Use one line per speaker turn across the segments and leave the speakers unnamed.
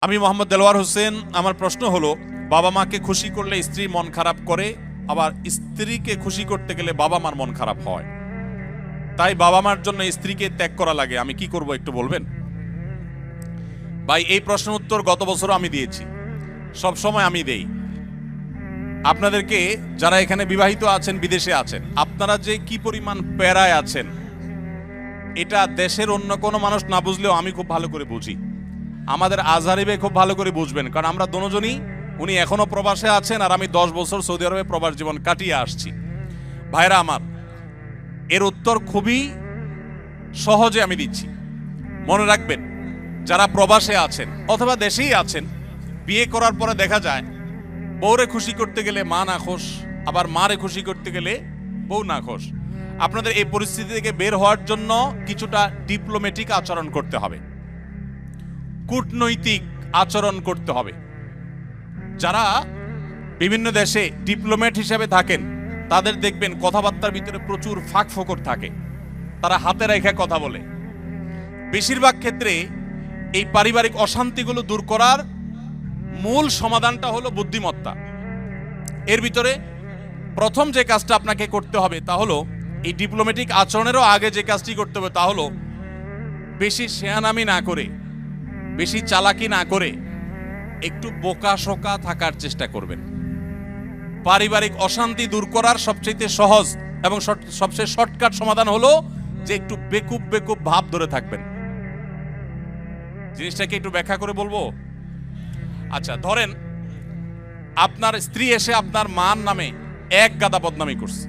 আমি মোহাম্মদ দেলোয়ার হোসেন। আমার প্রশ্ন হলো, বাবা মাকে খুশি করলে স্ত্রী মন খারাপ করে, আবার স্ত্রীকে খুশি করতে গেলে বাবা মার মন খারাপ হয়, তাই বাবা মার জন্য স্ত্রীকে ত্যাগ করা লাগে, আমি কি করব একটু বলবেন? ভাই, এই প্রশ্নের উত্তর গত বছরও আমি দিয়েছি, সব সময় আমি দেই। আপনাদেরকে যারা এখানে বিবাহিত আছেন, বিদেশে আছেন, আপনারা যে কি পরিমাণ প্যারায় আছেন এটা দেশের অন্য কোনো মানুষ না বুঝলেও আমি খুব ভালো করে বুঝি। আমাদের আজহারি ভাই খুব ভালো করে বুঝবেন, কারণ আমরা দুজনই, উনি এখনো প্রবাসে আছেন আর আমি 10 বছর সৌদি আরবে প্রবাস জীবন কাটিয়ে আসছি। ভাইরা আমার, এর উত্তর খুবই সহজে আমি দিচ্ছি। মনে রাখবেন, যারা প্রবাসে আছেন অথবা দেশেই আছেন, বিয়ে করার পরে দেখা যায় বউরে খুশি করতে গেলে মা নাখোশ, আবার মারে খুশি করতে গেলে বউ নাখোশ। আপনাদের এই পরিস্থিতি থেকে বের হওয়ার জন্য কিছুটা ডিপ্লোম্যাটিক আচরণ করতে হবে, কূটনৈতিক আচরণ করতে হবে। যারা বিভিন্ন দেশে ডিপ্লোম্যাট হিসেবে থাকেন তাদের দেখবেন কথাবার্তার ভিতরে প্রচুর ফাঁক ফোকর থাকে, তারা হাতে রেখে কথা বলে। বেশিরভাগ ক্ষেত্রে এই পারিবারিক অশান্তিগুলো দূর করার মূল সমাধানটা হলো বুদ্ধিমত্তা। এর ভিতরে প্রথম যে কাজটা আপনাকে করতে হবে তা হলো, এই ডিপ্লোম্যাটিক আচরণেরও আগে যে কাজটি করতে হবে তা হলো, বেশি শেয়ানামি না করে, বেশি চালাকি না করে একটু বোকাশোকা থাকার চেষ্টা করবেন। পারিবারিক অশান্তি দূর করার সবচেয়ে সহজ এবং সবচেয়ে শর্টকাট সমাধান হলো যে একটু বেকুব বেকুব ভাব ধরে থাকবেন। জিনিসটাকে একটু ব্যাখ্যা করে বলবো। আচ্ছা, ধরেন আপনার স্ত্রী এসে আপনার মার নামে এক গাদা বদনামি করছে,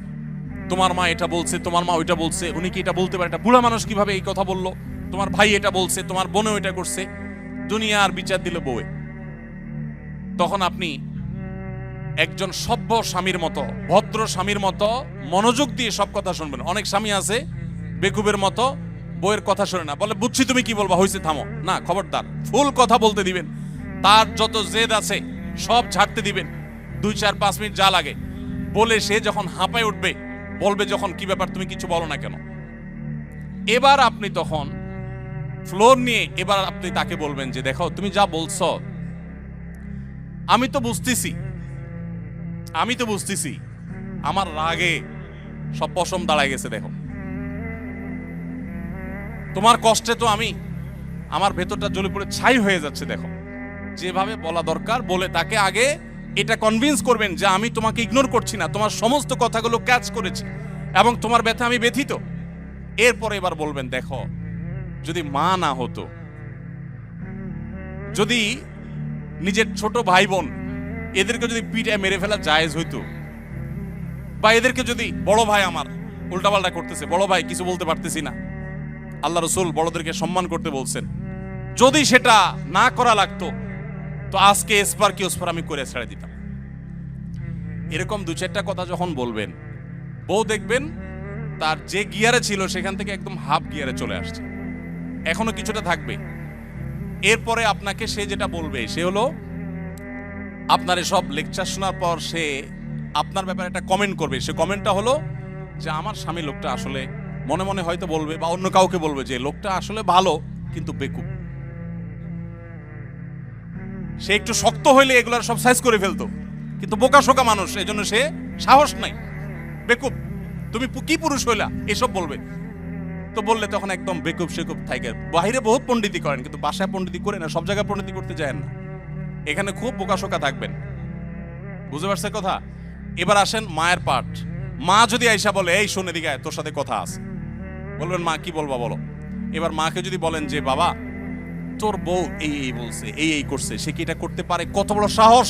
তোমার মা এটা বলছে, তোমার মা ওইটা বলছে, উনি কি এটা বলতে পারে, এটা বুড়া মানুষ কিভাবে এই কথা বললো, তোমার ভাই এটা বলছে, তোমার বোনও এটা করছে, দুনিয়ার বিচার দিল বউয়ে। তখন আপনি একজন সভ্য স্বামীর মতো, ভদ্র স্বামীর মতো মনোযোগ দিয়ে সব কথা শুনবেন। অনেক স্বামী আছে বেকুবের মতো বউয়ের কথা শুনে না, বলে বুঝছি তুমি কি বলবা, হয়েছে থামো। না, খবরদার, ফুল কথা বলতে দিবেন, তার যত জেদ আছে সব ছাড়তে দিবেন। 2-4-5 মিনিট যা লাগে বলে সে যখন হাঁপায় উঠবে, বলবে যখন, কি ব্যাপার তুমি কিছু বলো না কেন। এবার আপনি তখন ফ্লোর নিয়ে এবার আপনি তাকে বলবেন যে, দেখো তুমি যা বলছো আমি তো বুঝতেছি আমার রাগে সব পশম দাঁড়ায় গেছে, দেখো তোমার কষ্টে তো আমার ভেতরটা জ্বলে পড়ে ছাই হয়ে যাচ্ছে, দেখো। যেভাবে বলা দরকার বলে তাকে আগে এটা কনভিন্স করবেন যে আমি তোমাকে ইগনোর করছি না, তোমার সমস্ত কথাগুলো ক্যাচ করেছি এবং তোমার ব্যথা আমি ব্যথিত। এরপরে এবার বলবেন, দেখো যদি মা না হতো, যদি নিজের ছোট ভাই বোন এদেরকে যদি পিঠে মেরে ফেলা জায়েজ হইতো, বা এদেরকে যদি, বড় ভাই আমার উল্টাপাল্টা করতেছে, বড় ভাই কিছু বলতে পারতেছি না, আল্লাহ রসুল বড়দেরকে সম্মান করতে বলছেন, যদি সেটা না করা লাগতো তো আজকে এসপার কি ওসপার আমি করে ছেড়ে দিতাম। এরকম 2-4টা কথা যখন বলবেন, বউ দেখবেন তার যে গিয়ারে ছিল সেখান থেকে একদম হাফ গিয়ারে চলে আসছে, এখনো কিছুটা থাকবে। এরপরে আপনাকে সে যেটা বলবে সে হলো, আপনার সব লেকচার শোনার পর সে আপনার ব্যাপারে একটা কমেন্ট করবে। সে কমেন্টটা হলো যে, আমার স্বামী লোকটা আসলে, মনে মনে হয়তো বলবে বা অন্য কাউকে বলবে যে লোকটা আসলে ভালো কিন্তু বেকুব। সে একটু শক্ত হইলে এগুলার সব সাইজ করে ফেলতো, কিন্তু বোকা শোকা মানুষ, এই জন্য সে সাহস নাই, বেকুব, তুমি কি পুরুষ হইলা, এসব বলবে। তো বললে তখন একদম বেকুব সেকুব থাকে। বাহিরে বহুত পণ্ডিতি করেন, কিন্তু বাসায় পণ্ডিতি করে না, সব জায়গায় পণ্ডিতি করতে যায় না, এখানে খুব বোকা শোকা থাকবেন। বুঝতে পারছে কথা? এবার আসেন মায়ের পার্ট। মা যদি আইসা বলে, এই শোন এদিকে তোর সাথে কথা আছে, বলবেন মা কি বলবা বলো। এবার মাকে যদি বলেন যে, বাবা তোর বউ এই বলছে, এই করছে, সে কি এটা করতে পারে, কত বড় সাহস,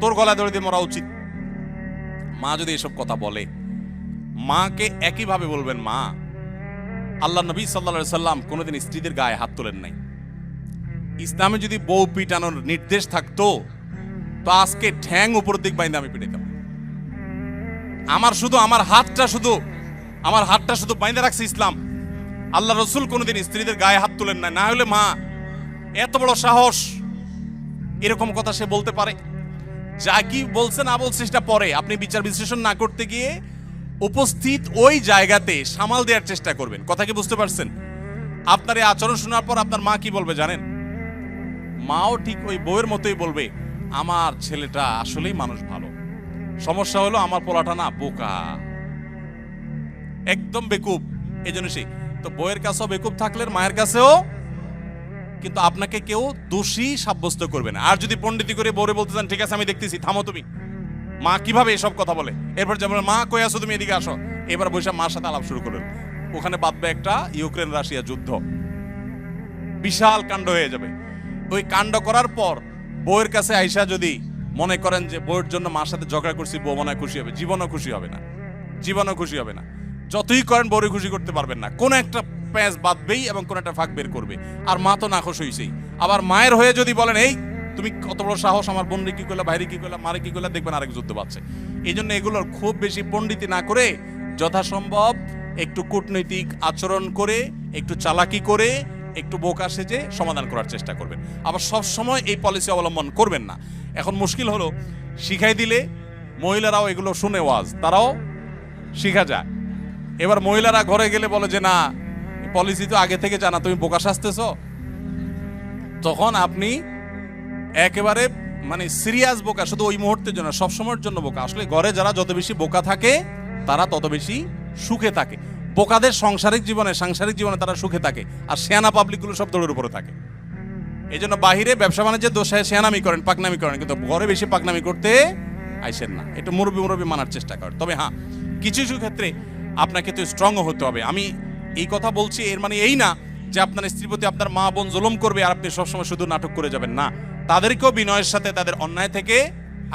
তোর গলায় ধরে দিয়ে মরা উচিত। মা যদি এসব কথা বলে, মাকে একইভাবে বলবেন, মা আল্লাহ নবী সাল্লাল্লাহু আলাইহি সাল্লাম কোনোদিন স্ত্রীদের গায়ে হাত তোলেন নাই। ইসলামে যদি বউ পিটানোর নির্দেশ থাকতো তো আজকে ঠ্যাং উপর দিক বাইন্দা আমি পিটাইতাম। আমার হাতটা শুধু বাইন্দা রাখছে ইসলাম। আল্লাহ রসুল কোনোদিন স্ত্রীদের গায়ে হাত তোলেন না। না হলে মা এত বড় সাহস, এরকম কথা সে বলতে পারে। যা কি বলছে না বলছে সেটা পরে, আপনি বিচার বিশ্লেষণ না করতে গিয়ে উপস্থিত ওই জায়গাতে সামাল দেওয়ার চেষ্টা করবেন। কথা কি বুঝতে পারছেন? আপনার এই আচরণ শোনার পর আপনার মা কি বলবে জানেন? মাও ঠিক ওই বউয়ের মতোই বলবে আমার ছেলেটা আসলেই মানুষ ভালো, সমস্যা হলো আমার পোলাটা না বোকা, একদম বেকুব, এই জন্য সে তো বউয়ের কাছেও বেকুব থাকলে মায়ের কাছেও, কিন্তু আপনাকে কেউ দোষী সাব্যস্ত করবে না। আর যদি পণ্ডিতি করে বউরে বলতে চান ঠিক আছে আমি দেখতেছি, থামো তুমি, মা কিভাবে এসব কথা বলে, এরপর যেমন মা কই আসো তুমি এদিকে আসো, এবার বৈশাখ মার সাথে আলাপ শুরু করলেন, ওখানে বাঁধবে একটা ইউক্রেন রাশিয়া যুদ্ধ, বিশাল কাণ্ড হয়ে যাবে। ওই কাণ্ড করার পর বউয়ের কাছে আইসা যদি মনে করেন যে বউয়ের জন্য মার সাথে ঝগড়া করছি, বউ মনে হয় খুশি হবে, জীবনও খুশি হবে না, জীবনও খুশি হবে না। যতই করেন বউরে খুশি করতে পারবেন না, কোন একটা প্যাঁচ বাঁধবেই এবং কোন একটা ফাঁক বের করবে। আর মা তো নাখোশ হইছেই, আবার মায়ের হয়ে যদি বলেন এই তুমি কত বড় সাহস, আমার বোনরে কি করলা, ভাইরে কি করলা, মারে কি করলা, দেখবেন আরেক যুদ্ধ পাচ্ছে। এই জন্য এগুলোর খুব বেশি পণ্ডিতি না করে যথাসম্ভব একটু কূটনৈতিক আচরণ করে, একটু চালাকি করে, একটু বোকা সেজে সমাধান করার চেষ্টা করবেন। আবার সব সময় এই পলিসি অবলম্বন করবেন না। এখন মুশকিল হলো শিখাই দিলে মহিলারাও এগুলো শুনে ওয়াজ, তারাও শিখা যায়। এবার মহিলারা ঘরে গেলে বলে যে না পলিসি তো আগে থেকে জানা, তুমি বোকা সাজতেছ, তখন আপনি একেবারে মানে সিরিয়াস বোকা, শুধু ওই মুহূর্তের জন্য, সবসময়ের জন্য বোকা। আসলে ঘরে যারা যত বেশি বোকা থাকে তারা তত বেশি সুখে থাকে। বোকাদের সাংসারিক জীবনে তারা সুখে থাকে, আর শেয়ানা পাবলিকগুলো সব দৌড়ের উপরে থাকে। এই জন্য বাহিরে ব্যবসা বাণিজ্যের দোষায় শেয়ানামি করেন, পাকনামি করেন, কিন্তু ঘরে বেশি পাকনামি করতে আইসেন না। এটা মুরব্বী মানার চেষ্টা করেন। তবে হ্যাঁ, কিছু কিছু ক্ষেত্রে আপনাকে তো স্ট্রং হতে হবে। আমি এই কথা বলছি এর মানে এই না যে আপনার স্ত্রীর প্রতি আপনার মা বোন জুলুম করবে আর আপনি সবসময় শুধু নাটক করে যাবেন, না। তাদেরকেও বিনয়ের সাথে তাদের অন্যায় থেকে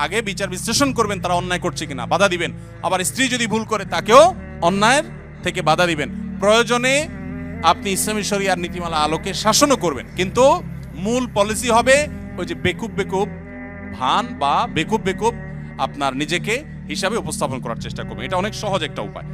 আগে বিচার বিশ্লেষণ করবেন, তারা অন্যায় করছে কিনা, বাধা দিবেন। আবার স্ত্রী যদি ভুল করে তাকেও অন্যায়ের থেকে বাধা দিবেন। প্রয়োজনে আপনি ইসলামী শরিয়ার নীতিমালা আলোকে শাসনও করবেন, কিন্তু মূল পলিসি হবে ওই যে বেকুব ভান বা বেকুব আপনার নিজেকে হিসাবে উপস্থাপন করার চেষ্টা করবেন। এটা অনেক সহজ একটা উপায়।